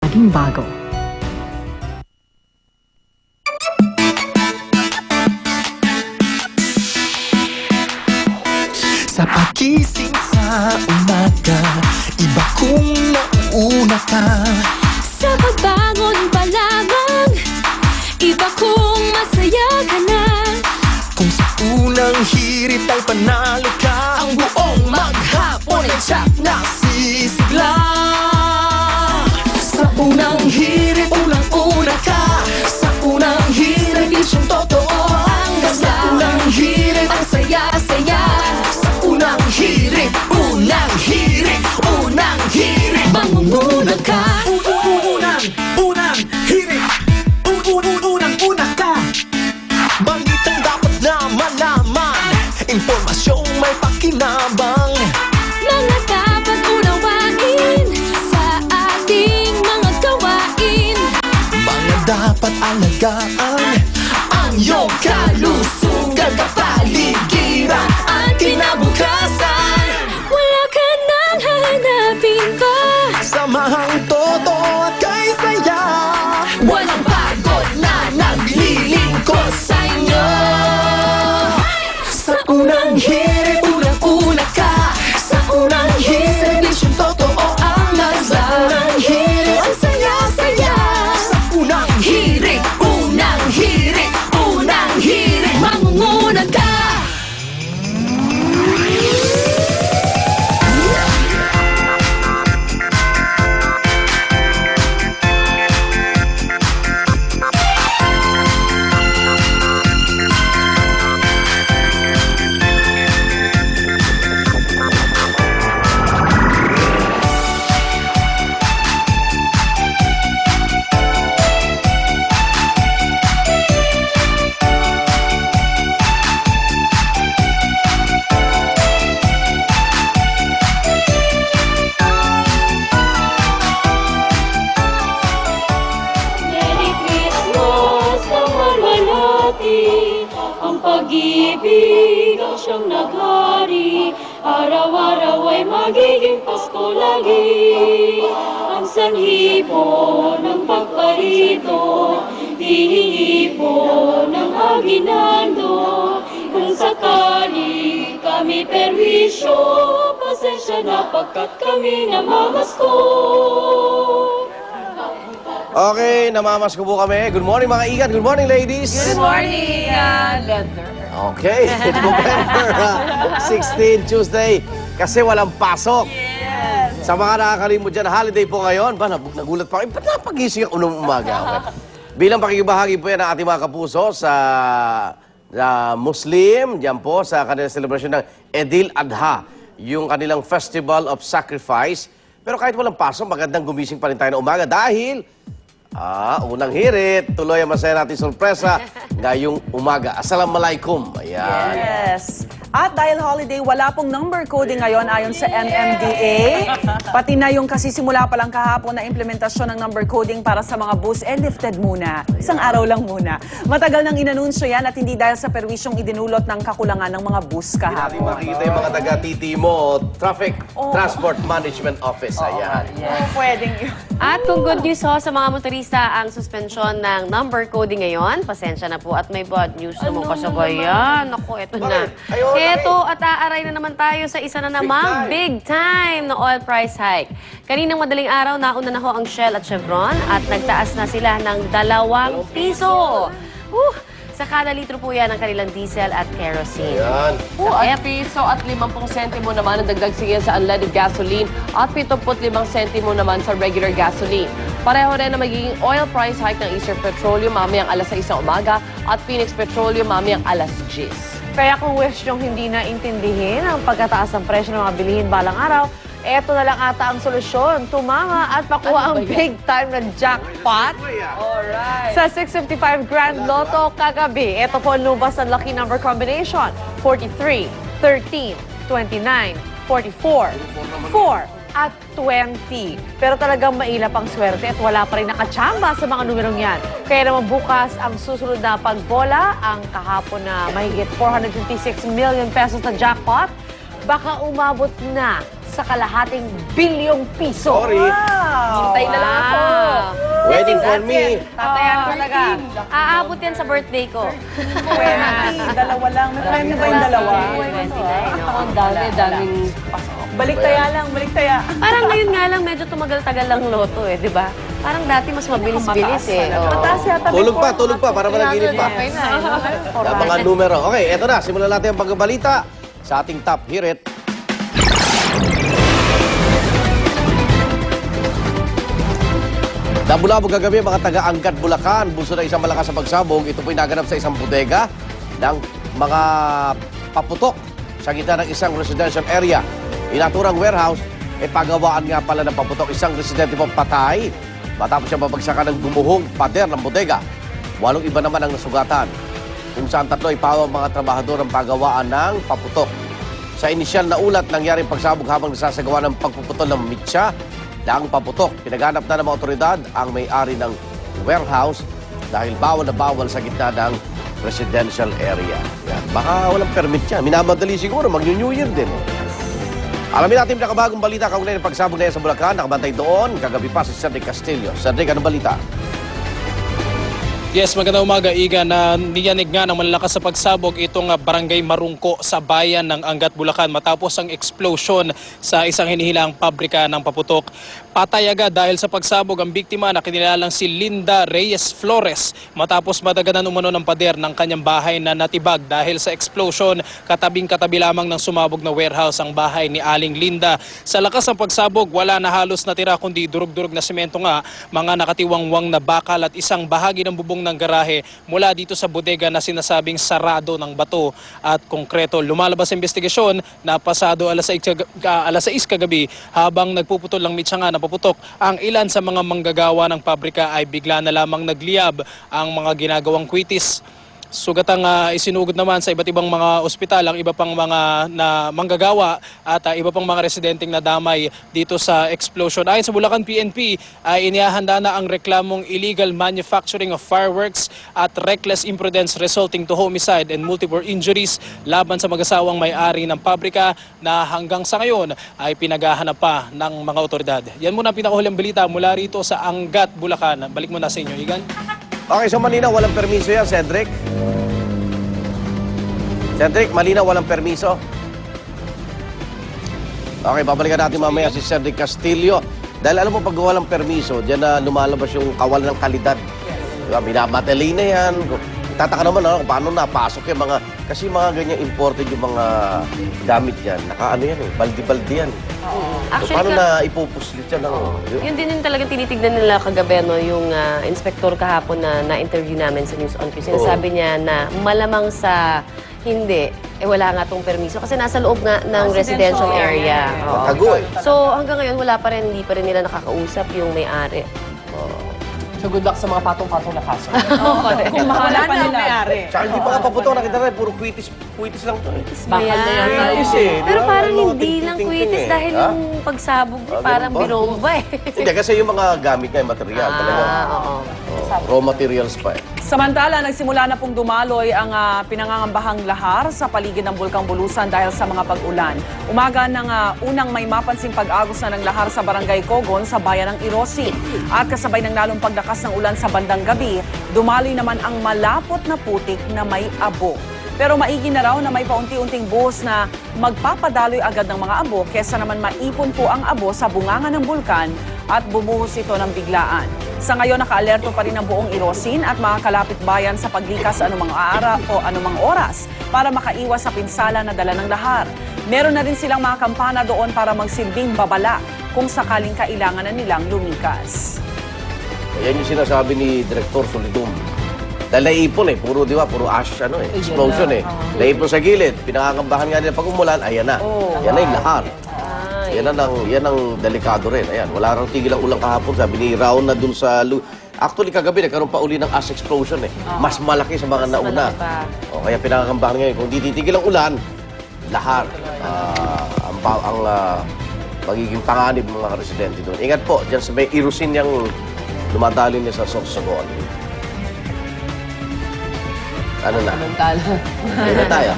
Laging bago. Sa pagising sa umaga, iba kung nauuna ka. Sa pagbangon pa lamang, iba kung masaya ka na. Kung sa unang hirit ay panalo ka, ang buong maghapon ay tiyak na sisigla. Sa unang hirit, unang-una ka. Sa unang hirit, serbisyong totoo ang ganda. Sa unang hirit, ang saya-saya. Sa unang hirit, unang hirit, unang hirit, Mangunguna ka. Unang hirit, unang-una ka. Balitang dapat na malaman, impormasyong may pakinabang. Mga dapat unawain sa ating mga gawain. Mga dapat alagaan, ang iyong kalusugan, kapaligiran at kinabukasan. Wala ka nang hahanapin pa. Samahang totoo at kay saya, walang pagod na naglilingkod sa inyo. Sa unang hirit, unang-una ka. Sa unang hirit, serbisyong totoo ang nasa. Sa unang hirit, ang saya-saya. Sa unang hirit, unang hirit, unang hirit, Mangunguna ka. Merry Christmas, namalwalhati. Ang pag-ibig ang siyang naghari. Araw-araw ay magiging Pasko lagi. Ang sanhi po ng pagparito, hihingi po ng aginando. Kung sakali kami perwisyo, pasensya na pagkat kami namamasko. Okay, namamasko po kami. Good morning mga ikan. Good morning, ladies. Good morning, Leather. Okay, November 16, Tuesday. Kasi walang pasok. Sa mga nakakalimut dyan, holiday po ngayon. Ba, nagulat pa kayo. Ba't napagising ang unang umaga? Okay. Bilang pakikibahagi po yan ng ating mga kapuso sa Muslim, diyan po sa kanilang celebration ng Eid al-Adha, yung kanilang Festival of Sacrifice. Pero kahit walang pasok, magandang gumising pa rin tayo ng umaga dahil unang hirit, tuloy ang masaya natin sorpresa ngayong umaga. Assalamualaikum. Ayan. Yes. At dahil holiday, wala pong number coding ngayon ayon sa MMDA. Pati na yung kasisimula pa lang kahapon na implementasyon ng number coding para sa mga bus, lifted muna. Isang araw lang muna. Matagal nang inanunsyo yan at hindi dahil sa perwisyong idinulot ng kakulangan ng mga bus Hindi natin kahapon. makita yung mga taga-TTMO, Traffic Transport Management Office. Ayan. Pwedeng yun. At kung good news ho sa mga motorista ang suspensyon ng number coding ngayon, pasensya na po at may bad news naman kasabayan. Naku, eto na. Ayun, Eto at aaray na naman tayo sa isa na namang big time na oil price hike. Kaninang madaling araw, nauna na ho ang Shell at Chevron at nagtaas na sila ng 2 piso. Sa kada litro po yan ang kanilang diesel at kerosene. Ayan. At piso at 50 sentimo naman ang dagdag sige sa unleaded gasoline at 75 sentimo naman sa regular gasoline. Pareho rin na magiging oil price hike ng Eastern Petroleum mamayang alas 6 ng umaga at Phoenix Petroleum mamayang alas 10. Kaya kung wish yung hindi na intindihin ang pagkataas ng presyo ng mga bilihin balang araw, eto na lang ata ang solusyon. Tumama at pakuha ang big time na jackpot. Alright. Sa 655 Grand Lotto kagabi, ito po ang lumabas ng lucky number combination. 43, 13, 29, 44, 4, at 20. Pero talagang mailap ang swerte at wala pa rin nakachamba sa mga numerong yan. Kaya naman bukas ang susunod na pagbola, ang kahapon na mahigit 456 million pesos na jackpot, baka umabot na sa kalahating bilyong piso. Sorry. Hintay na lang ako. Waiting for me. Tatayan talaga. Aabot yan sa birthday ko. Dalawa lang. May time na ba yung dalawa? Ang daming pasok. Balik taya lang, balik taya. Parang ngayon nga lang, medyo tumagal-tagal lang loto eh, di ba? Parang dati mas mabilis-bilis eh. Oo. Mataas yata. Tulog pa, para managinip pa. Okay na. Ang mga numero. Okay, eto na. Simulan natin ang pagbabalita sa ating top hirit. Nabulabog kagabi mga taga-Angat, Bulacan. Bulso na isang malakas sa pagsabog. Ito po'y naganap sa isang bodega ng mga paputok sa gitna ng isang residential area. Inaturang warehouse, pagawaan nga pala ng paputok. Isang residente pong patay matapos siya mabagsakan ng gumuhong pader ng bodega. 8 iba naman ang nasugatan, kung saan 3 ay pawang mga trabahador ang pagawaan ng paputok. Sa inisyal na ulat, nangyaring pagsabog habang nasasagawa ng pagpuputol ng mitsa ng paputok. Pinaghanap na ng mga otoridad ang may-ari ng warehouse dahil bawal na bawal sa gitna ng residential area. Yan. Baka walang permit yan. Minamadali siguro, mag-New Year din. Alamin natin pinakabagong balita kaugnay ng pagsabog na yan sa Bulacan. Nakabantay doon, kagabi pa si Cedric Castillo. Cedric, anong balita? Yes, magandang umaga, Iga, na niyanig nga ng malalakas sa pagsabog itong barangay Marungko sa bayan ng Angat, Bulacan matapos ang explosion sa isang hinihilang pabrika ng paputok. Patay agad dahil sa pagsabog ang biktima na kinilalang si Linda Reyes Flores matapos madaganan umano ng pader ng kanyang bahay na natibag dahil sa explosion. Katabing-katabi lamang ng sumabog na warehouse ang bahay ni Aling Linda. Sa lakas ng pagsabog, wala na halos natira kundi durug-durug na semento nga, mga nakatiwangwang na bakal at isang bahagi ng bubong ng garahe mula dito sa bodega na sinasabing sarado ng bato at konkreto. Lumalabas ang investigasyon na pasado alas 6 kagabi habang nagpuputol ng mitsanga na paputok, ang ilan sa mga manggagawa ng pabrika ay bigla na lamang nagliyab ang mga ginagawang kwitis. Sugatang isinugod naman sa iba't ibang mga ospital ang iba pang mga na manggagawa at iba pang mga residenteng nadamay dito sa explosion. Ayon sa Bulacan PNP, ay inihahanda na ang reklamong illegal manufacturing of fireworks at reckless imprudence resulting to homicide and multiple injuries laban sa mag-asawang may-ari ng pabrika na hanggang sa ngayon ay pinaghahanap pa ng mga otoridad. Yan muna ang pinakahuling balita mula rito sa Angat, Bulacan. Balik muna sa inyo, Igan. Okay, so malinaw, walang permiso yan, Cedric? Cedric, malinaw, walang permiso? Okay, babalikan natin mamaya si Cedric Castillo. Dahil alam mo, pag walang permiso, diyan na lumalabas yung kawalan ng kalidad. Diba, minamadali na yan. Tataka naman kung paano napasok yung mga... Kasi mga ganyan imported yung mga gamit yan. Naka-ano yan eh, baldi-baldi yan. So, Actually, paano na ipupuslit yan? yun din yung talagang tinitignan nila kagabi, no? Yung inspector kahapon na na-interview namin sa News on Q. Sinasabi niya na malamang sa hindi, wala nga tong permiso kasi nasa loob nga ng residential area. Oo. Tago eh. So hanggang ngayon wala pa rin, hindi pa rin nila nakakausap yung may-ari. So good luck sa mga patong-patong na kaso. Kung mahala pa nila. Tsaka hindi pa nga paputok, nakita rin, puro kwitis lang to eh. Bakal na yan. Kwitis eh. Pero Di ba? parang Mga hindi lang ting-ting-ting kwitis eh. dahil Ha? yung pagsabog parang ganun ba? binomba eh. Hindi, kasi yung mga gamit niya, yung material talaga. Oo. Raw materials pa eh. Samantala, nagsimula na pong dumaloy ang pinangangambahang lahar sa paligid ng Bulkang Bulusan dahil sa mga pag-ulan. Umaga ng unang may mapansing pag-agos na ng lahar sa Barangay Cogon sa bayan ng Irosi. At kasabay ng lalong paglakas ng ulan sa bandang gabi, dumaloy naman ang malapot na putik na may abo. Pero maigi na raw na may paunti-unting buhos na magpapadaloy agad ng mga abo kesa naman maipon po ang abo sa bunganga ng bulkan at bumuhos ito ng biglaan. Sa ngayon, naka-alerto pa rin ang buong Irosin at mga kalapit bayan sa paglikas anumang araw o anumang oras para makaiwas sa pinsala na dala ng lahar. Meron na rin silang mga kampana doon para magsilbing babala kung sakaling kailangan na nilang lumikas. Yan yung sinasabi ni Director Solidum. Dahil naipon eh, puro di ba, puro ash, explosion eh. Naipon sa gilid, pinangangambahan nga nila pag umulan, ayan na. Yan na yung lahar. Yan ang delikado rin. Ayan, wala rang tigil ang ulang kahapon. Sabi ni Raon na dun sa... Actually, kagabi, nagkaroon pa uli ng ash explosion eh. Mas malaki sa mga nauna. O, kaya pinangangambahan ngayon, kung di titigil ang ulan, lahar. Ang magiging panganib ng mga residente doon. Ingat po, dyan sa may Irosin yung dumadali niya sa Sorsogon. Ano na? Samantala. Ayun na tayo.